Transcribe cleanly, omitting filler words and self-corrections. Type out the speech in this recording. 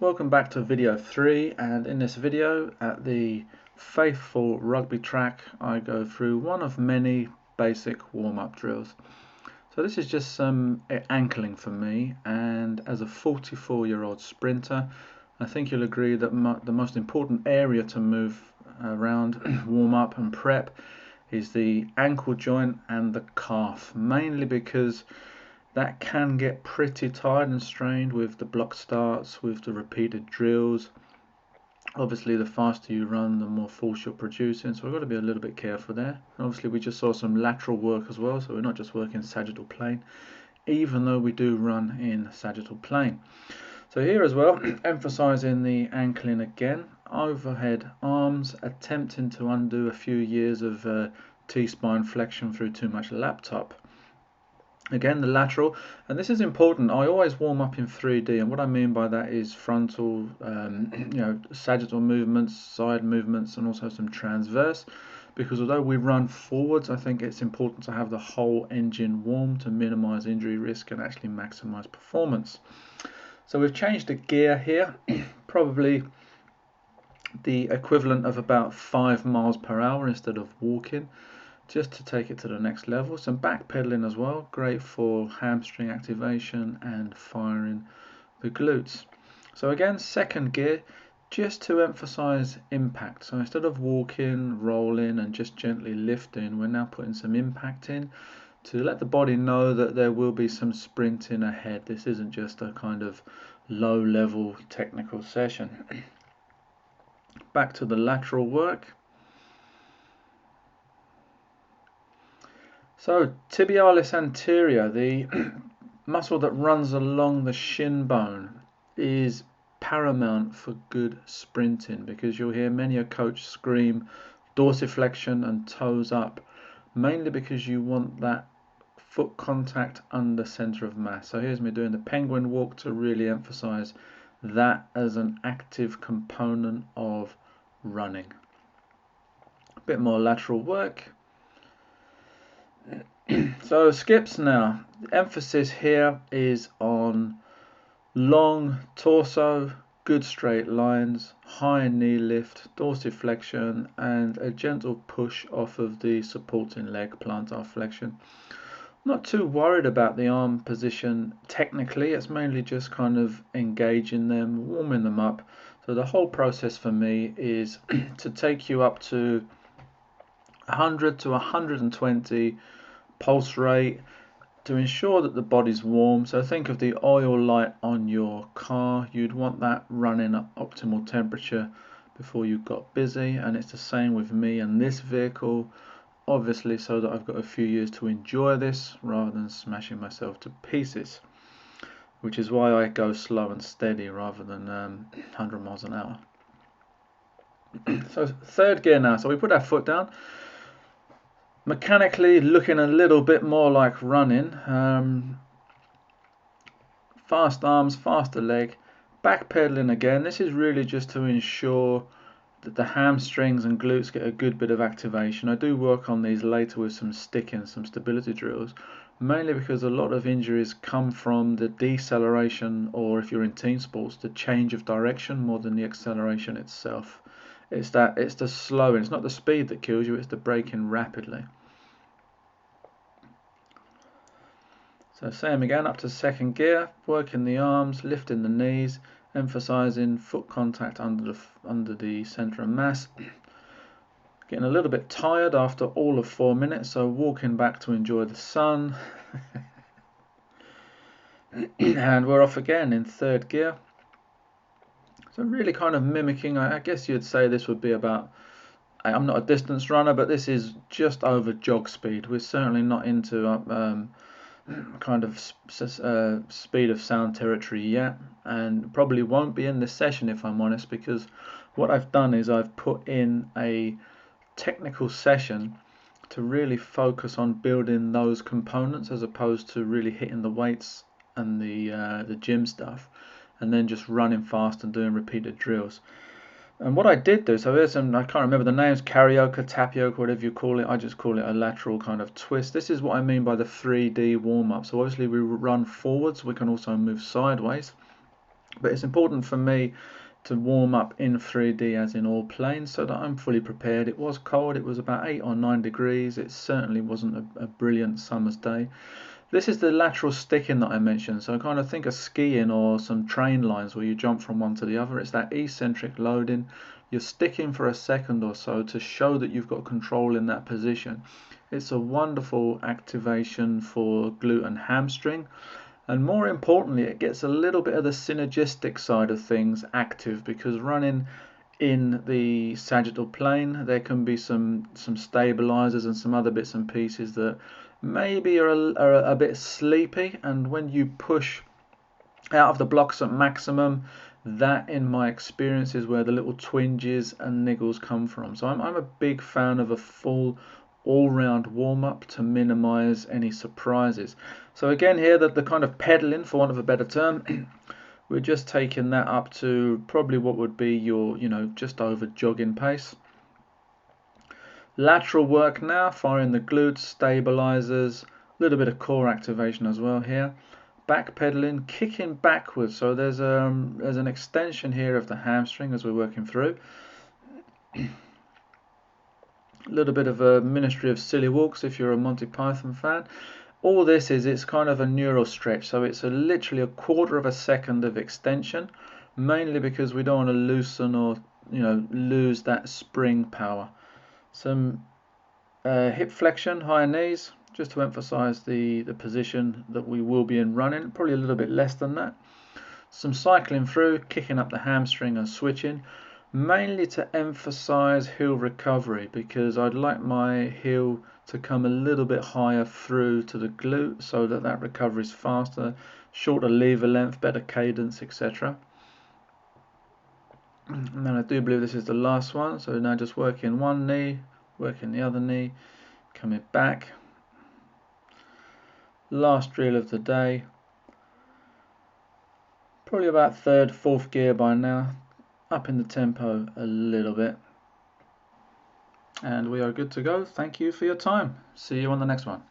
Welcome back to video 3, and in this video at the faithful rugby track I go through one of many basic warm-up drills. So this is just some ankling for me, and as a 44-year-old sprinter I think you'll agree that the most important area to move around, warm up and prep is the ankle joint and the calf, mainly because that can get pretty tired and strained with the block starts, with the repeated drills. Obviously the faster you run, the more force you're producing, so we've got to be a little bit careful there. And obviously we just saw some lateral work as well, so we're not just working sagittal plane, even though we do run in sagittal plane. So here as well, emphasizing the ankling again, overhead arms, attempting to undo a few years of T-spine flexion through too much laptop. Again, the lateral, and this is important. I always warm up in 3D, and what I mean by that is frontal, sagittal movements, side movements, and also some transverse. Because although we run forwards, I think it's important to have the whole engine warm to minimize injury risk and actually maximize performance. So we've changed the gear here, probably the equivalent of about 5 miles per hour instead of walking, just to take it to the next level. Some back pedaling as well, great for hamstring activation and firing the glutes. So again, second gear, just to emphasize impact. So instead of walking, rolling and just gently lifting, we're now putting some impact in to let the body know that there will be some sprinting ahead. This isn't just a kind of low level technical session. Back to the lateral work. So tibialis anterior, the muscle that runs along the shin bone, is paramount for good sprinting, because you'll hear many a coach scream dorsiflexion and toes up, mainly because you want that foot contact under center of mass. So here's me doing the penguin walk to really emphasize that as an active component of running. A bit more lateral work. So skips now. The emphasis here is on long torso, good straight lines, high knee lift, dorsiflexion, and a gentle push off of the supporting leg, plantar flexion. Not too worried about the arm position technically, it's mainly just kind of engaging them, warming them up. So the whole process for me is to take you up to 100 to 120 pulse rate to ensure that the body's warm. So think of the oil light on your car. You'd want that running at optimal temperature before you got busy, and it's the same with me and this vehicle, obviously, so that I've got a few years to enjoy this rather than smashing myself to pieces, which is why I go slow and steady rather than 100 miles an hour. So third gear now, so we put our foot down, mechanically looking a little bit more like running. Fast arms, faster leg, back pedaling again. This is really just to ensure that the hamstrings and glutes get a good bit of activation. I do work on these later with some sticking, some stability drills, mainly because a lot of injuries come from the deceleration, or if you're in team sports, the change of direction more than the acceleration itself. It's the slowing, it's not the speed that kills you, it's the braking rapidly. So same again, up to second gear, working the arms, lifting the knees, emphasizing foot contact under the center of mass. Getting a little bit tired after all of 4 minutes, so walking back to enjoy the sun. And we're off again in third gear. So really kind of mimicking, I guess you'd say this would be about, I'm not a distance runner, but this is just over jog speed. We're certainly not into kind of speed of sound territory yet, and probably won't be in this session if I'm honest, because what I've done is I've put in a technical session to really focus on building those components as opposed to really hitting the weights and the gym stuff and then just running fast and doing repeated drills. And what I did do, so here's some, I can't remember the names, karaoke, tapioca, whatever you call it, I just call it a lateral kind of twist. This is what I mean by the 3D warm-up. So obviously we run forwards, we can also move sideways. But it's important for me to warm up in 3D, as in all planes, so that I'm fully prepared. It was cold, it was about 8 or 9 degrees. It certainly wasn't a brilliant summer's day. This is the lateral sticking that I mentioned, so I kind of think of skiing or some train lines where you jump from one to the other. It's that eccentric loading. You're sticking for a second or so to show that you've got control in that position. It's a wonderful activation for glute and hamstring. And more importantly, it gets a little bit of the synergistic side of things active, because running in the sagittal plane, there can be some stabilizers and some other bits and pieces that maybe are a bit sleepy, and when you push out of the blocks at maximum, that in my experience is where the little twinges and niggles come from. So I'm a big fan of a full all-round warm-up to minimize any surprises. So again here, the kind of pedaling, for want of a better term, we're just taking that up to probably what would be your, just over jogging pace. Lateral work now, firing the glutes, stabilizers, a little bit of core activation as well here. Back pedaling, kicking backwards, so there's an extension here of the hamstring as we're working through. A little bit of a Ministry of Silly Walks if you're a Monty Python fan. All this is, it's kind of a neural stretch, so it's literally a quarter of a second of extension, mainly because we don't want to loosen or lose that spring power. Some hip flexion, higher knees, just to emphasize the position that we will be in running, probably a little bit less than that. Some cycling through, kicking up the hamstring and switching, mainly to emphasize heel recovery, because I'd like my heel to come a little bit higher through to the glute so that recovery is faster, shorter lever length, better cadence, etc. And then I do believe this is the last one, so now just working one knee, working the other knee, coming back. Last drill of the day, probably about third, fourth gear by now, up in the tempo a little bit. And we are good to go. Thank you for your time. See you on the next one.